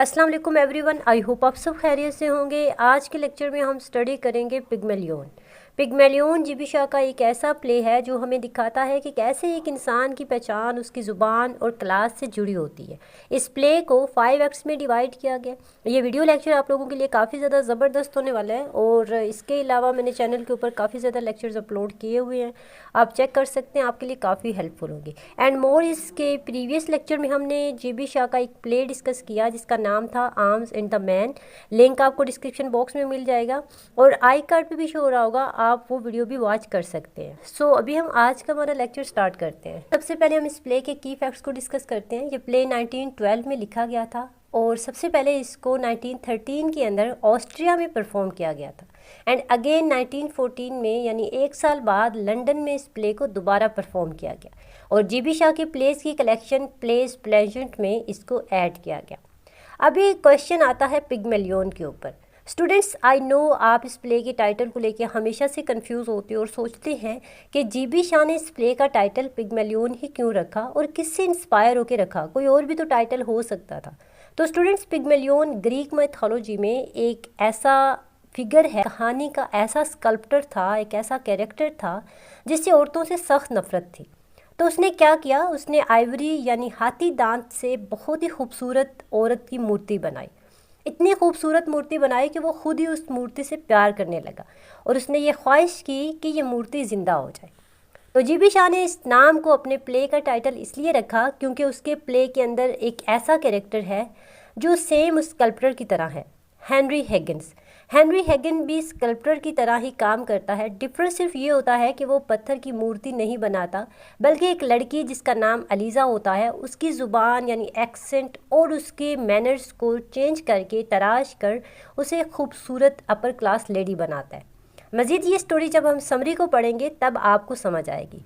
अस्सलाम वालेकुम everyone. I hope आप सब खैरियत से होंगे। आज के लेक्चर में हम स्टडी करेंगे पिग्मेलियन। पिग्मेलियन जीबी शाह का एक ऐसा प्ले है जो हमें दिखाता है कि कैसे एक इंसान की पहचान उसकी ज़ुबान और क्लास से जुड़ी होती है। इस प्ले को 5 एक्ट्स में डिवाइड किया गया। ये वीडियो लेक्चर आप लोगों के लिए काफ़ी ज़्यादा ज़बरदस्त होने वाला है और इसके अलावा मैंने चैनल के ऊपर काफ़ी ज़्यादा लेक्चर्स अपलोड किए हुए हैं, आप चेक कर सकते हैं, आपके लिए काफ़ी हेल्पफुल होगी। एंड मोर, इसके प्रीवियस लेक्चर में हमने जीबी शाह का एक प्ले डिस्कस किया जिसका नाम था arms and the man. Link आपको डिस्क्रिप्शन बॉक्स में मिल जाएगा और आई कार्ड पे भी शो हो रहा होगा, आप वो वीडियो भी वॉच कर सकते हैं। सो अभी हम आज का हमारा लेक्चर स्टार्ट करते हैं। सबसे पहले हम इस प्ले के की फैक्ट्स को डिस्कस करते हैं। ये प्ले 1912 में लिखा गया था और सबसे पहले इसको 1913 के अंदर ऑस्ट्रिया में परफॉर्म किया गया था एंड अगेन 1914 में यानी एक साल बाद लंदन में इस प्ले को दोबारा परफॉर्म किया गया और जीबी शाह के प्लेस की कलेक्शन प्लेस प्लेजेंट में इसको ऐड किया गया। अभी क्वेश्चन आता है पिग्मेलियन के ऊपर। स्टूडेंट्स, आई नो आप इस प्ले के टाइटल को लेकर हमेशा से कंफ्यूज होते हो और सोचते हैं कि जीबी शाह ने इस प्ले का टाइटल पिग्मेलियन ही क्यों रखा और किससे इंस्पायर होकर रखा, कोई और भी तो टाइटल हो सकता था। तो स्टूडेंट्स, पिग्मेलियन ग्रीक मैथोलॉजी में एक ऐसा फिगर है, कहानी का ऐसा स्कल्प्टर था, एक ऐसा कैरेक्टर था जिससे औरतों से सख्त नफरत थी। तो उसने क्या किया, उसने आइवरी यानी हाथी दांत से बहुत ही खूबसूरत औरत की मूर्ति बनाई। इतनी खूबसूरत मूर्ति बनाई कि वो खुद ही उस मूर्ति से प्यार करने लगा और उसने ये ख्वाहिश की कि ये मूर्ति ज़िंदा हो जाए। तो जीबी शाह ने इस नाम को अपने प्ले का टाइटल इसलिए रखा क्योंकि उसके प्ले के अंदर एक ऐसा कैरेक्टर है जो सेम उस स्कल्प्टर की तरह है, हेनरी हिगिंस। हेनरी हिगिन भी स्कल्प्टर की तरह ही काम करता है। डिफरेंस सिर्फ ये होता है कि वो पत्थर की मूर्ति नहीं बनाता बल्कि एक लड़की जिसका नाम अलीज़ा होता है उसकी ज़ुबान यानी एक्सेंट और उसके मैनर्स को चेंज करके तराश कर उसे खूबसूरत अपर क्लास लेडी बनाता है। मज़ीद ये स्टोरी जब हम समरी को पढ़ेंगे तब आपको समझ आएगी।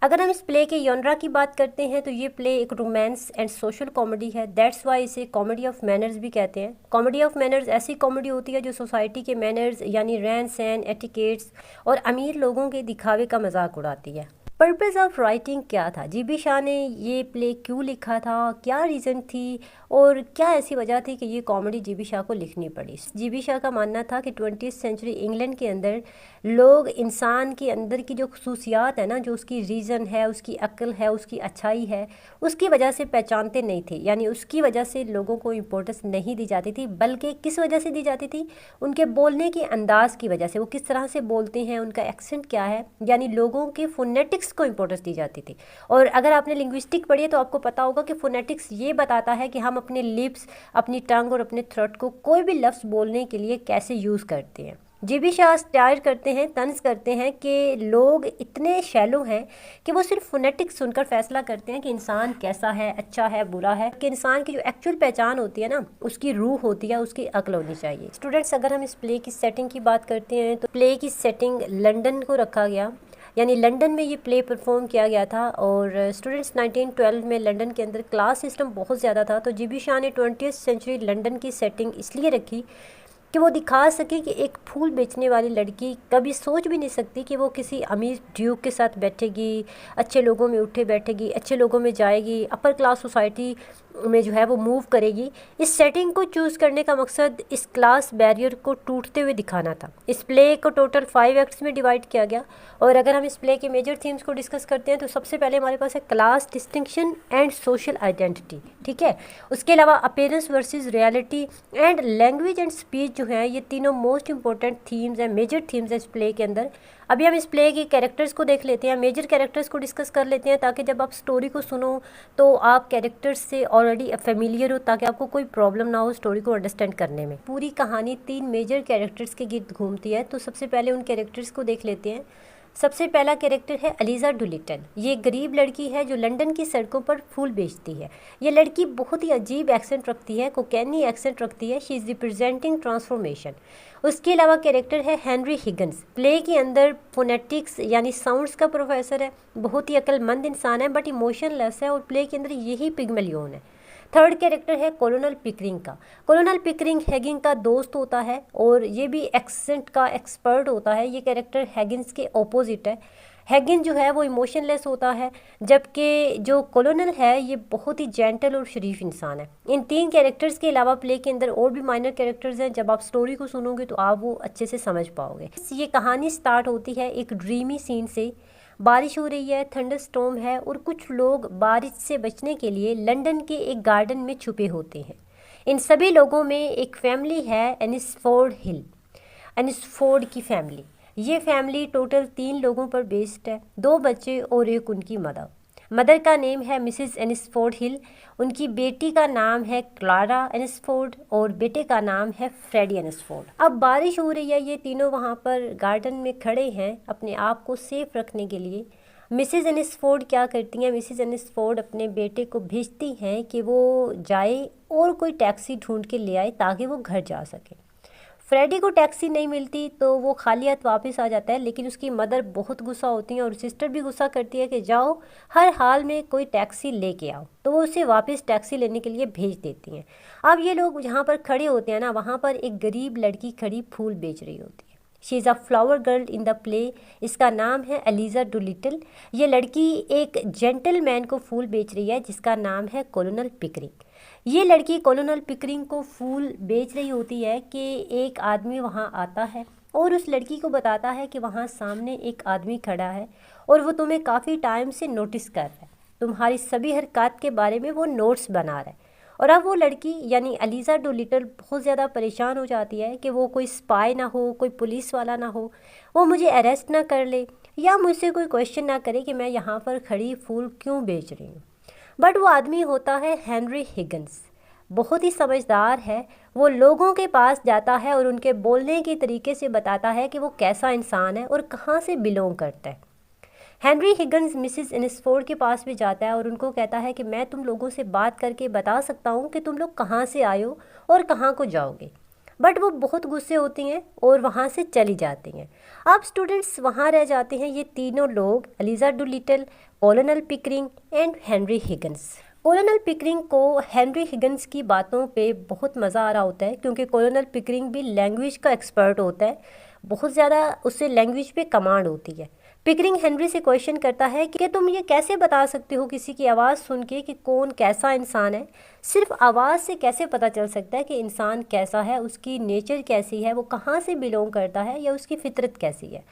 अगर हम इस प्ले के जॉनरा की बात करते हैं तो ये प्ले एक रोमांस एंड सोशल कॉमेडी है। दैट्स वाई इसे कॉमेडी ऑफ मैनर्स भी कहते हैं। कॉमेडी ऑफ मैनर्स ऐसी कॉमेडी होती है जो सोसाइटी के मैनर्स यानी रहन सहन, एटिकेट्स और अमीर लोगों के दिखावे का मजाक उड़ाती है। पर्पज़ ऑफ राइटिंग क्या था, जीबी शाह ने ये प्ले क्यों लिखा था, क्या रीज़न थी और क्या ऐसी वजह थी कि ये कॉमेडी जीबी शाह को लिखनी पड़ी। जीबी शाह का मानना था कि 20वीं सेंचुरी इंग्लैंड के अंदर लोग इंसान के अंदर की जो खसूसियात है ना, जो उसकी रीज़न है, उसकी अक्ल है, उसकी अच्छाई है, उसकी वजह से पहचानते नहीं थे, यानी उसकी वजह से लोगों को इम्पोर्टेंस नहीं दी जाती थी। बल्कि किस वजह से दी जाती थी, उनके बोलने के अंदाज़ की वजह से, वो किस तरह से बोलते हैं, उनका एक्सेंट क्या है, यानी लोगों के फोनेटिक्स को इंपॉर्टेंस दी जाती थी। और अगर आपने लिंग्विस्टिक पढ़ी है तो आपको पता होगा कि फोनेटिक्स ये बताता है कि हम अपने लिप्स, अपनी टंग और अपने थ्रोट को कोई भी लफ्ज़ बोलने के लिए कैसे यूज़ करते हैं। जीबी शाह स्टार करते हैं, तंज करते हैं कि लोग इतने शैलो हैं कि वो सिर्फ फोनेटिक्स सुनकर फैसला करते हैं कि इंसान कैसा है, अच्छा है, बुरा है। कि इंसान की जो एक्चुअल पहचान होती है ना, उसकी रूह होती है, उसकी अक्ल होनी चाहिए। स्टूडेंट्स, अगर हम इस प्ले की सेटिंग की बात करते हैं तो प्ले की सेटिंग लंदन को रखा गया, यानी लंदन में ये प्ले परफॉर्म किया गया था। और स्टूडेंट्स, 1912 में लंदन के अंदर क्लास सिस्टम बहुत ज़्यादा था, तो जीबी शाह ने 20वीं सेंचुरी लंदन की सेटिंग इसलिए रखी कि वो दिखा सके कि एक फूल बेचने वाली लड़की कभी सोच भी नहीं सकती कि वो किसी अमीर ड्यूक के साथ बैठेगी, अच्छे लोगों में उठे बैठेगी, अच्छे लोगों में जाएगी, अपर क्लास सोसाइटी में जो है वो मूव करेगी। इस सेटिंग को चूज़ करने का मकसद इस क्लास बैरियर को टूटते हुए दिखाना था। इस प्ले को टोटल 5 एक्ट्स में डिवाइड किया गया और अगर हम इस प्ले के मेजर थीम्स को डिस्कस करते हैं तो सबसे पहले हमारे पास है class distinction and social identity, ठीक है। उसके अलावा appearance versus reality and language and speech जो है, ये तीनों मोस्ट इंपॉर्टेंट थीम्स हैं, मेजर थीम्स हैं इस प्ले के अंदर। अभी हम इस प्ले के कैरेक्टर्स को देख लेते हैं, मेजर कैरेक्टर्स को डिस्कस कर लेते हैं ताकि जब आप स्टोरी को सुनो तो आप कैरेक्टर्स से ऑलरेडी फेमिलियर हो, ताकि आपको कोई प्रॉब्लम ना हो स्टोरी को अंडरस्टैंड करने में। पूरी कहानी 3 मेजर कैरेक्टर्स के गिर्द घूमती है, तो सबसे पहले उन कैरेक्टर्स को देख लेते हैं। सबसे पहला कैरेक्टर है अलीज़ा डुलिटल। ये गरीब लड़की है जो लंदन की सड़कों पर फूल बेचती है। ये लड़की बहुत ही अजीब एक्सेंट रखती है, कोकैनी एक्सेंट रखती है। She is representing transformation. उसके अलावा कैरेक्टर है हेनरी हिगिंस। प्ले के अंदर फोनेटिक्स यानी साउंड्स का प्रोफेसर है, बहुत ही अक्लमंद इंसान है बट इमोशनलेस है और प्ले के अंदर यही पिग्मेलियन है। थर्ड कैरेक्टर है कॉलोनल पिकरिंग का। कॉलोनल पिकरिंग हैगिंग का दोस्त होता है और ये भी एक्सेंट का एक्सपर्ट होता है। ये कैरेक्टर हैगिंस के ऑपोजिट है। हैगिन जो है वो इमोशनलेस होता है, जबकि जो कॉलोनल है ये बहुत ही जेंटल और शरीफ इंसान है। इन 3 कैरेक्टर्स के अलावा प्ले के अंदर और भी माइनर कैरेक्टर्स हैं। जब आप स्टोरी को सुनोगे तो आप वो अच्छे से समझ पाओगे। ये कहानी स्टार्ट होती है एक ड्रीमी सीन से। बारिश हो रही है, थंडरस्टॉर्म है और कुछ लोग बारिश से बचने के लिए लंदन के एक गार्डन में छुपे होते हैं। इन सभी लोगों में एक फैमिली है, एनिसफोर्ड की फैमिली। ये फैमिली टोटल 3 लोगों पर बेस्ड है, 2 बच्चे और एक उनकी मदर का नेम है मिसेस एनिसफोर्ड हिल। उनकी बेटी का नाम है क्लारा एनिसफोर्ड और बेटे का नाम है फ्रेडी एनिसफोर्ड। अब बारिश हो रही है, ये तीनों वहाँ पर गार्डन में खड़े हैं अपने आप को सेफ रखने के लिए। मिसेस एनिसफोर्ड क्या करती हैं, मिसेस एनिसफोर्ड अपने बेटे को भेजती हैं कि वो जाए और कोई टैक्सी ढूंढ के ले आए ताकि वो घर जा सके। फ्रेडी को टैक्सी नहीं मिलती तो वो खाली हाथ वापस आ जाता है, लेकिन उसकी मदर बहुत गुस्सा होती है और सिस्टर भी गुस्सा करती है कि जाओ हर हाल में कोई टैक्सी लेके आओ, तो वो उसे वापस टैक्सी लेने के लिए भेज देती हैं। अब ये लोग जहाँ पर खड़े होते हैं ना, वहाँ पर एक गरीब लड़की खड़ी फूल बेच रही होती है। She is a flower girl in the play. इसका नाम है एलिजा डोलिटल। ये लड़की एक जेंटलमैन को फूल बेच रही है जिसका नाम है कॉलोनल पिकरिंग। ये लड़की कॉलोनल पिकरिंग को फूल बेच रही होती है कि एक आदमी वहाँ आता है और उस लड़की को बताता है कि वहाँ सामने एक आदमी खड़ा है और वो तुम्हें काफ़ी टाइम से नोटिस कर रहा है, तुम्हारी सभी हरकत के बारे में वो नोट्स बना रहा है। और अब वो लड़की यानी एलिजा डोलिटल बहुत ज़्यादा परेशान हो जाती है कि वो कोई स्पाई ना हो, कोई पुलिस वाला ना हो, वो मुझे अरेस्ट ना कर ले या मुझसे कोई क्वेश्चन ना करे कि मैं यहाँ पर खड़ी फूल क्यों बेच रही हूँ। बट वो आदमी होता है हेनरी हिगन्स, बहुत ही समझदार है। वो लोगों के पास जाता है और उनके बोलने के तरीके से बताता है कि वो कैसा इंसान है और कहाँ से बिलोंग करता है। हेनरी हिगन्स मिसेस एनिसफोर्ड के पास भी जाता है और उनको कहता है कि मैं तुम लोगों से बात करके बता सकता हूँ कि तुम लोग कहाँ से आए हो और कहाँ को जाओगे। बट वो बहुत गुस्से होती हैं और वहाँ से चली जाती हैं। अब स्टूडेंट्स वहाँ रह जाते हैं ये तीनों लोग, Eliza Doolittle, colonel Pickering and Henry Higgins. Colonel Pickering को हेनरी हिगन्स की बातों पे बहुत मज़ा आ रहा होता है क्योंकि कॉलोनल पिकरिंग भी लैंग्वेज का एक्सपर्ट होता है, बहुत ज़्यादा उससे लैंग्वेज पे कमांड होती है। पिकरिंग हेनरी से क्वेश्चन करता है कि तुम ये कैसे बता सकते हो किसी की आवाज़ सुन के कि कौन कैसा इंसान है। सिर्फ आवाज़ से कैसे पता चल सकता है कि इंसान कैसा है, उसकी नेचर कैसी है, वो कहाँ से बिलोंग करता है या उसकी फितरत कैसी है।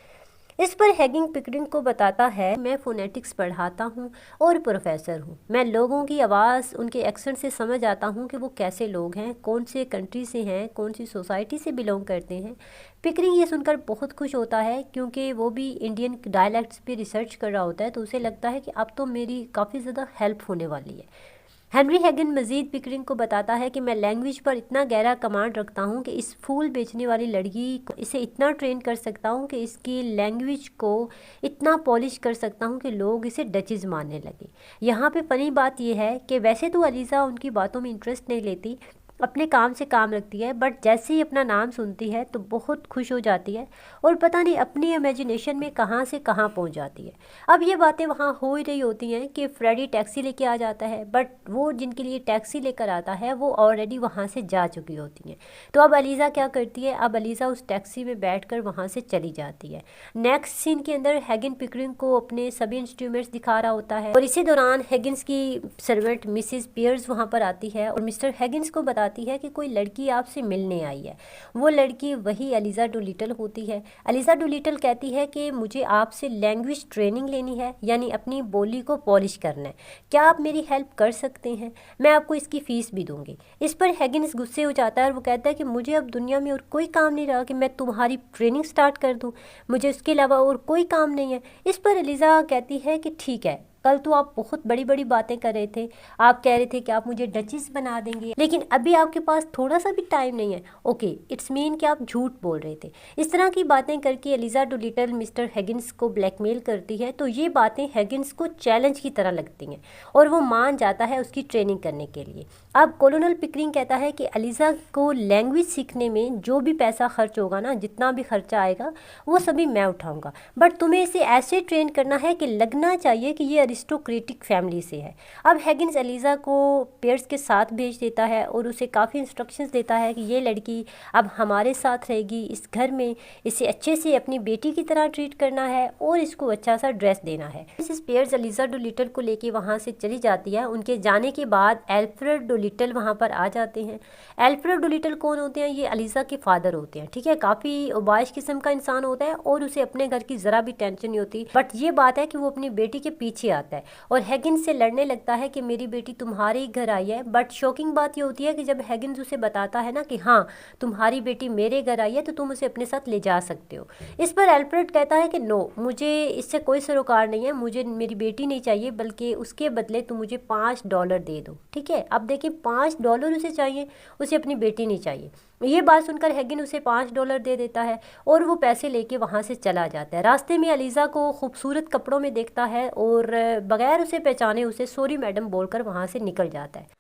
इस पर हैगिंग पिकरिंग को बताता है, मैं फोनेटिक्स पढ़ाता हूँ और प्रोफेसर हूँ। मैं लोगों की आवाज़, उनके एक्सेंट से समझ आता हूँ कि वो कैसे लोग हैं, कौन से कंट्री से हैं, कौन सी सोसाइटी से बिलोंग करते हैं। पिकरिंग ये सुनकर बहुत खुश होता है क्योंकि वो भी इंडियन डायलैक्ट्स पे रिसर्च कर रहा होता है, तो उसे लगता है कि अब तो मेरी काफ़ी ज़्यादा हेल्प होने वाली है। हेनरी हैगन मज़ीद पिकरिंग को बताता है कि मैं लैंग्वेज पर इतना गहरा कमांड रखता हूँ कि इस फूल बेचने वाली लड़की को इसे इतना ट्रेन कर सकता हूँ कि इसकी लैंग्वेज को इतना पॉलिश कर सकता हूँ कि लोग इसे डचेज मानने लगे। यहाँ पे फ़नी बात यह है कि वैसे तो अलीज़ा उनकी बातों में इंटरेस्ट नहीं लेती, अपने काम से काम रखती है, बट जैसे ही अपना नाम सुनती है तो बहुत खुश हो जाती है और पता नहीं अपनी इमेजिनेशन में कहाँ से कहाँ पहुँच जाती है। अब ये बातें वहाँ हो ही रही होती हैं कि फ्रेडी टैक्सी लेके आ जाता है, बट वो जिनके लिए टैक्सी लेकर आता है वो ऑलरेडी वहाँ से जा चुकी होती हैं। तो अब अलीज़ा क्या करती है, अब अलीज़ा उस टैक्सी में बैठकर वहाँ से चली जाती है। नेक्स्ट सीन के अंदर हैगिन पिकरिंग को अपने सभी इंस्ट्रूमेंट्स दिखा रहा होता है और इसी दौरान हैगिन्स की सर्वेंट मिसिस पियर्स वहाँ पर आती है और मिस्टर हैगिन्स को बताती है कि कोई लड़की आपसे मिलने आई है। वो लड़की वही एलिजा डोलिटल होती है। एलिजा डोलिटल कहती है कि मुझे आपसे लैंग्वेज ट्रेनिंग लेनी है, यानी अपनी बोली को पॉलिश करना है। क्या आप मेरी हेल्प कर सकते हैं? मैं आपको इसकी फ़ीस भी दूंगी। इस पर हैगिन्स गुस्से हो जाता है और वो कहता है कि मुझे अब दुनिया में और कोई काम नहीं रहा कि मैं तुम्हारी ट्रेनिंग स्टार्ट कर दूँ, मुझे उसके अलावा और कोई काम नहीं है। इस पर एलिजा कहती है कि ठीक है, कल तो आप बहुत बड़ी बड़ी बातें कर रहे थे, आप कह रहे थे कि आप मुझे डचेस बना देंगे, लेकिन अभी आपके पास थोड़ा सा भी टाइम नहीं है। ओके, इट्स मीन कि आप झूठ बोल रहे थे। इस तरह की बातें करके एलिजा डोलिटल मिस्टर हैगिन्स को ब्लैकमेल करती है, तो ये बातें हैगिन्स को चैलेंज की तरह लगती हैं और वो मान जाता है उसकी ट्रेनिंग करने के लिए। अब कोलोनल पिकरिंग कहता है कि एलिज़ा को लैंग्वेज सीखने में जो भी पैसा खर्च होगा ना, जितना भी खर्चा आएगा वो सभी मैं उठाऊंगा, बट तुम्हें इसे ऐसे ट्रेन करना है कि लगना चाहिए कि ये अरिस्टोक्रेटिक फैमिली से है। अब हैगिन्स एलिज़ा को पेयर्स के साथ भेज देता है और उसे काफ़ी इंस्ट्रक्शंस देता है कि ये लड़की अब हमारे साथ रहेगी इस घर में, इसे अच्छे से अपनी बेटी की तरह ट्रीट करना है और इसको अच्छा सा ड्रेस देना है। मिसेस पेयर्स एलिज़ा डोलिटल को लेके वहाँ से चली जाती है। उनके जाने के बाद एल्फ्रेड डोलिटल वहाँ पर आ जाते हैं। एल्फ्रेड डोलिटल कौन होते हैं? ये एलिज़ा के फादर होते हैं, ठीक है। काफ़ी उबाइश किस्म का इंसान होता है और उसे अपने घर की ज़रा भी टेंशन नहीं होती, बट ये बात है कि वो अपनी बेटी के पीछे आता है और हैगिन्स से लड़ने लगता है कि मेरी बेटी तुम्हारे ही घर आई है। बट शॉकिंग बात ये होती है कि जब हैगिन्स उसे बताता है ना कि हाँ तुम्हारी बेटी मेरे घर आई है तो तुम उसे अपने साथ ले जा सकते हो, इस पर एल्फ्रेड कहता है कि नो, मुझे इससे कोई सरोकार नहीं है, मुझे मेरी बेटी नहीं चाहिए, बल्कि उसके बदले तुम मुझे $5 दे दो, ठीक है। अब देखिए $5 उसे चाहिए, उसे अपनी बेटी नहीं चाहिए। ये बात सुनकर हैगिन उसे $5 दे देता है और वो पैसे लेके वहाँ से चला जाता है। रास्ते में एलिज़ा को खूबसूरत कपड़ों में देखता है और बगैर उसे पहचाने उसे सॉरी मैडम बोलकर वहाँ से निकल जाता है।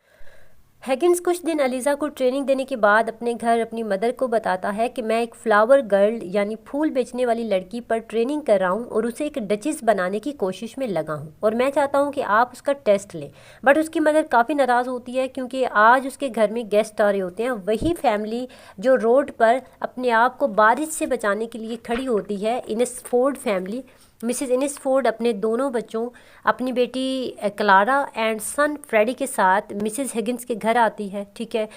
हैगिन्स कुछ दिन एलिज़ा को ट्रेनिंग देने के बाद अपने घर अपनी मदर को बताता है कि मैं एक फ्लावर गर्ल यानी फूल बेचने वाली लड़की पर ट्रेनिंग कर रहा हूँ और उसे एक डचेस बनाने की कोशिश में लगा हूँ और मैं चाहता हूँ कि आप उसका टेस्ट लें। बट उसकी मदर काफ़ी नाराज़ होती है क्योंकि आज उसके घर में गेस्ट आ रहे होते हैं, वही फैमिली जो रोड पर अपने आप को बारिश से बचाने के लिए खड़ी होती है, इनेसफोर्ड फैमिली। मिसेस इनेसफोर्ड अपने दोनों बच्चों, अपनी बेटी क्लारा एंड सन फ्रेडी के साथ मिसेस हैगिन्स के घर आती है, ठीक है।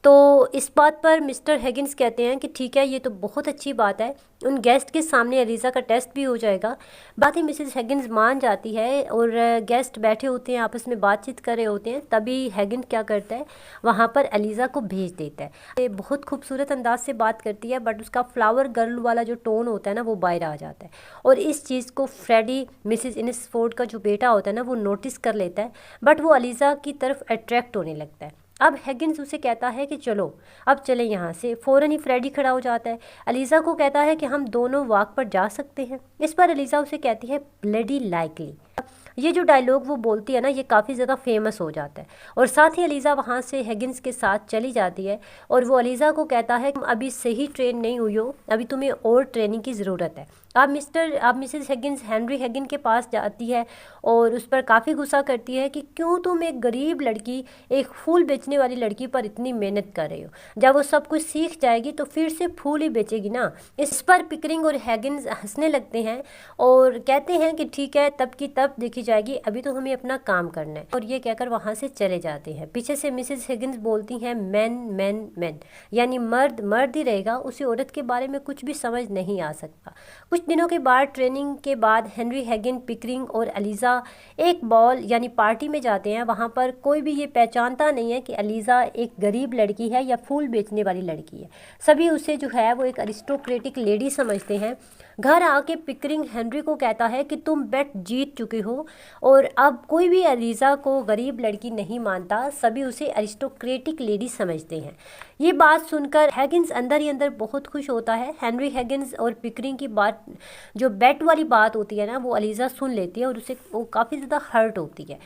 तो इस बात पर मिस्टर हैगिन्स कहते हैं कि ठीक है, ये तो बहुत अच्छी बात है, उन गेस्ट के सामने एलिज़ा का टेस्ट भी हो जाएगा। बात ही मिसेस हैगिन्स मान जाती है और गेस्ट बैठे होते हैं, आपस में बातचीत कर रहे होते हैं, तभी हैगिन क्या करता है, वहाँ पर एलिज़ा को भेज देता है। ये बहुत खूबसूरत अंदाज से बात करती है, बट उसका फ्लावर गर्ल वाला जो टोन होता है ना वो बाहर आ जाता है और इस चीज़ को फ्रेडी मिसेस इनेसफोर्ड का जो बेटा होता है ना वो नोटिस कर लेता है, बट वो एलिज़ा की तरफ अट्रैक्ट होने लगता है। अब हैगिन्स उसे कहता है कि चलो अब चले यहाँ से। फ़ौरन ही फ्रेडी खड़ा हो जाता है, एलिज़ा को कहता है कि हम दोनों वॉक पर जा सकते हैं। इस पर एलिज़ा उसे कहती है ब्लडी लाइकली। ये जो डायलॉग वो बोलती है ना ये काफ़ी ज़्यादा फेमस हो जाता है और साथ ही एलिज़ा वहाँ से हैगिन्स के साथ चली जाती है और वो एलिज़ा को कहता है तुम अभी सही ट्रेन नहीं हुई हो, अभी तुम्हें और ट्रेनिंग की ज़रूरत है। अब मिसेस हैगिन्स हेनरी हैगिन के पास जाती है और उस पर काफ़ी गुस्सा करती है कि क्यों तुम एक गरीब लड़की, एक फूल बेचने वाली लड़की पर इतनी मेहनत कर रहे हो, जब वो सब कुछ सीख जाएगी तो फिर से फूल ही बेचेगी ना। इस पर पिकरिंग और हैगिन्स हंसने लगते हैं और कहते हैं कि ठीक है, तब की तब देखी जाएगी, अभी तो हमें अपना काम करना है, और ये कहकर वहाँ से चले जाते हैं। पीछे से मिसेस हैगिन्स बोलती हैं मैन मैन मैन, यानी मर्द मर्द ही रहेगा, उसे औरत के बारे में कुछ भी समझ नहीं आ सकता। कुछ दिनों के बाद ट्रेनिंग के बाद हेनरी हैगिन, पिकरिंग और एलिज़ा एक बॉल यानी पार्टी में जाते हैं। वहाँ पर कोई भी ये पहचानता नहीं है कि एलिज़ा एक गरीब लड़की है या फूल बेचने वाली लड़की है, सभी उसे जो है वो एक अरिस्टोक्रेटिक लेडी समझते हैं। घर आके पिकरिंग हेनरी को कहता है कि तुम बेट जीत चुके हो और अब कोई भी एलिज़ा को गरीब लड़की नहीं मानता, सभी उसे अरिस्टोक्रेटिक लेडी समझते हैं। ये बात सुनकर हैगिन्स अंदर ही अंदर बहुत खुश होता है। हेनरी हैगिन्स और पिकरिंग की बात, जो बेट वाली बात होती है ना, वो एलिज़ा सुन लेती है और उसे वो काफ़ी ज़्यादा हर्ट होती है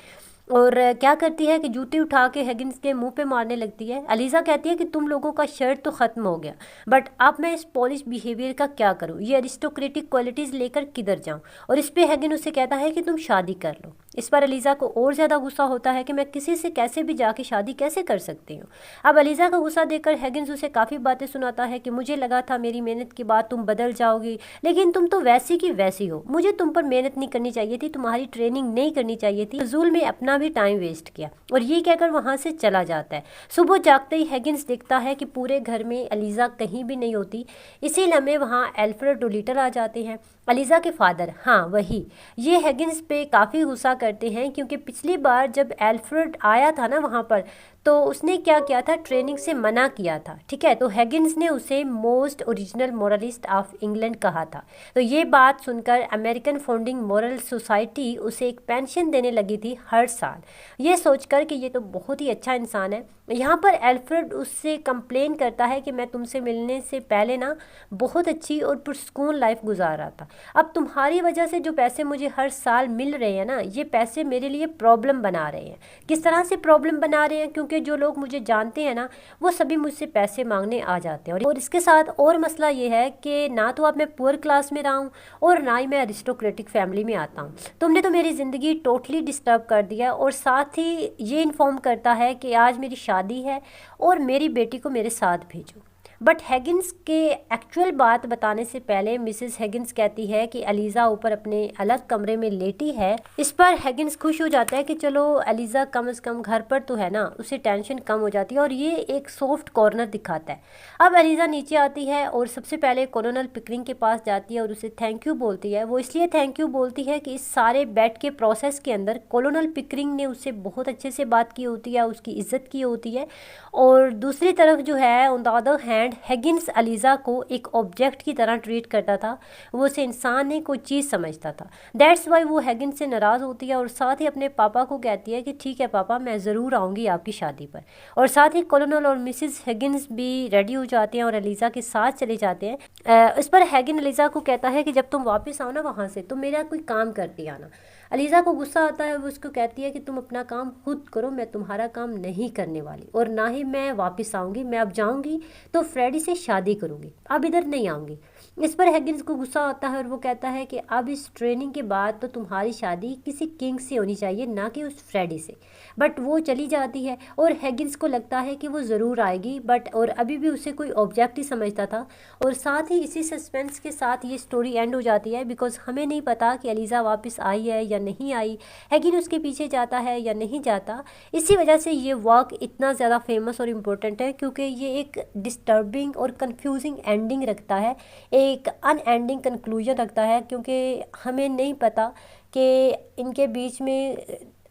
और क्या करती है कि जूती उठा के हैगिन्स के मुंह पे मारने लगती है। एलिज़ा कहती है कि तुम लोगों का शर्ट तो ख़त्म हो गया, बट अब मैं इस पॉलिश बिहेवियर का क्या करूं, ये अरिस्टोक्रेटिक क्वालिटीज़ लेकर किधर जाऊं। और इस पे हैगिन उसे कहता है कि तुम शादी कर लो। इस पर एलिज़ा को और ज़्यादा गुस्सा होता है कि मैं किसी से कैसे भी जाके शादी कैसे कर सकती हूँ। अब एलिज़ा का गुस्सा देखकर हैगिन्स उसे काफ़ी बातें सुनाता है कि मुझे लगा था मेरी मेहनत के बाद तुम बदल जाओगी, लेकिन तुम तो वैसी की वैसी हो, मुझे तुम पर मेहनत नहीं करनी चाहिए थी, तुम्हारी ट्रेनिंग नहीं करनी चाहिए थी, फजूल में अपना भी टाइम वेस्ट किया। और ये कहकर वहाँ से चला जाता है। सुबह जागते ही हैगिन्स देखता है कि पूरे घर में एलिज़ा कहीं भी नहीं होती। इसी लम्हे वहाँ एल्फ्रेड डोलिटल आ जाते हैं, एलिज़ा के फादर, हाँ वही। ये हैगिन्स पे काफ़ी गुस्सा करते हैं क्योंकि पिछली बार जब एल्फ्रेड आया था ना वहाँ पर, तो उसने क्या किया था, ट्रेनिंग से मना किया था, ठीक है। तो हैगिन्स ने उसे मोस्ट ओरिजिनल मोरलिस्ट ऑफ इंग्लैंड कहा था। तो ये बात सुनकर अमेरिकन फाउंडिंग मोरल सोसाइटी उसे एक पेंशन देने लगी थी हर साल, ये सोचकर कि ये तो बहुत ही अच्छा इंसान है। यहाँ पर एल्फ्रेड उससे कंप्लेन करता है कि मैं तुमसे मिलने से पहले ना बहुत अच्छी और पुरस्कून लाइफ गुजार रहा था, अब तुम्हारी वजह से जो पैसे मुझे हर साल मिल रहे हैं ना, ये पैसे मेरे लिए प्रॉब्लम बना रहे हैं। किस तरह से प्रॉब्लम बना रहे हैं, क्योंकि क्योंकि जो लोग मुझे जानते हैं ना वो सभी मुझसे पैसे मांगने आ जाते हैं। और इसके साथ और मसला ये है कि ना तो अब मैं पुअर क्लास में रहा हूँ और ना ही मैं अरिस्टोक्रेटिक फैमिली में आता हूँ। तुमने तो मेरी ज़िंदगी टोटली डिस्टर्ब कर दिया और साथ ही ये इन्फॉर्म करता है कि आज मेरी शादी है और मेरी बेटी को मेरे साथ भेजो। बट हैगिंस के एक्चुअल बात बताने से पहले मिसेस हैगिंस कहती है कि एलिज़ा ऊपर अपने अलग कमरे में लेटी है। इस पर हैगिंस खुश हो जाता है कि चलो एलिज़ा कम से कम घर पर तो है ना, उसे टेंशन कम हो जाती है और ये एक सॉफ्ट कॉर्नर दिखाता है। अब एलिज़ा नीचे आती है और सबसे पहले कॉलोनल पिकरिंग के पास जाती है और उसे थैंक यू बोलती है। वो इसलिए थैंक यू बोलती है कि इस सारे बैठ के प्रोसेस के अंदर कॉलोनल पिकरिंग ने उससे बहुत अच्छे से बात की होती है, उसकी इज्जत की होती है। और दूसरी तरफ जो है on the other hand Higgins Eliza को एक ऑब्जेक्ट की तरह ट्रीट करता था, वो उसे इंसान नहीं कोई चीज़ समझता था। दैट्स वाई वो हैगिंस से नाराज़ होती है और साथ ही अपने पापा को कहती है कि ठीक है पापा, मैं ज़रूर आऊँगी आपकी शादी पर। और साथ ही कॉलोनल और मिसिस हैगिंस भी रेडी हो जाते हैं और एलिज़ा के साथ चले जाते हैं। इस पर हैगिन एलिज़ा को कहता है कि जब तुम वापस आओ ना वहाँ से तो मेरा कोई काम करती आना। एलिज़ा को गुस्सा आता है, वो उसको कहती है कि तुम अपना काम खुद करो, मैं तुम्हारा काम नहीं करने वाली और ना ही मैं वापस आऊँगी। मैं अब जाऊँगी तो फ्रेडी से शादी करूँगी, अब इधर नहीं आऊँगी। इस पर हैगिंस को गुस्सा आता है और वो कहता है कि अब इस ट्रेनिंग के बाद तो तुम्हारी शादी किसी किंग से होनी चाहिए, ना कि उस फ्रेडी से। बट वो चली जाती है और हैगिंस को लगता है कि वो ज़रूर आएगी, बट और अभी भी उसे कोई ऑब्जेक्ट ही समझता था। और साथ ही इसी सस्पेंस के साथ ये स्टोरी एंड हो जाती है, बिकॉज हमें नहीं पता कि एलिज़ा वापस आई है या नहीं आई, हैगिन उसके पीछे जाता है या नहीं जाता। इसी वजह से ये वर्क इतना ज़्यादा फेमस और इम्पोर्टेंट है, क्योंकि ये एक डिस्टर्बिंग और कंफ्यूजिंग एंडिंग रखता है, एक अनएंडिंग कंक्लूजन रखता है, क्योंकि हमें नहीं पता कि इनके बीच में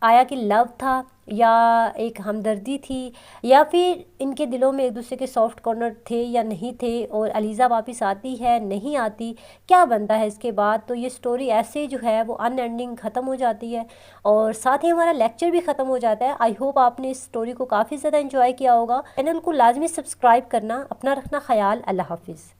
आया कि लव था या एक हमदर्दी थी या फिर इनके दिलों में एक दूसरे के सॉफ्ट कॉर्नर थे या नहीं थे। और एलिज़ा वापस आती है नहीं आती, क्या बनता है इसके बाद। तो ये स्टोरी ऐसे जो है वो अनएंडिंग ख़त्म हो जाती है और साथ ही हमारा लेक्चर भी ख़त्म हो जाता है। आई होप आपने इस स्टोरी को काफ़ी ज़्यादा एंजॉय किया होगा। चैनल को लाजमी सब्सक्राइब करना, अपना रखना ख्याल। अल्लाह हाफिज़।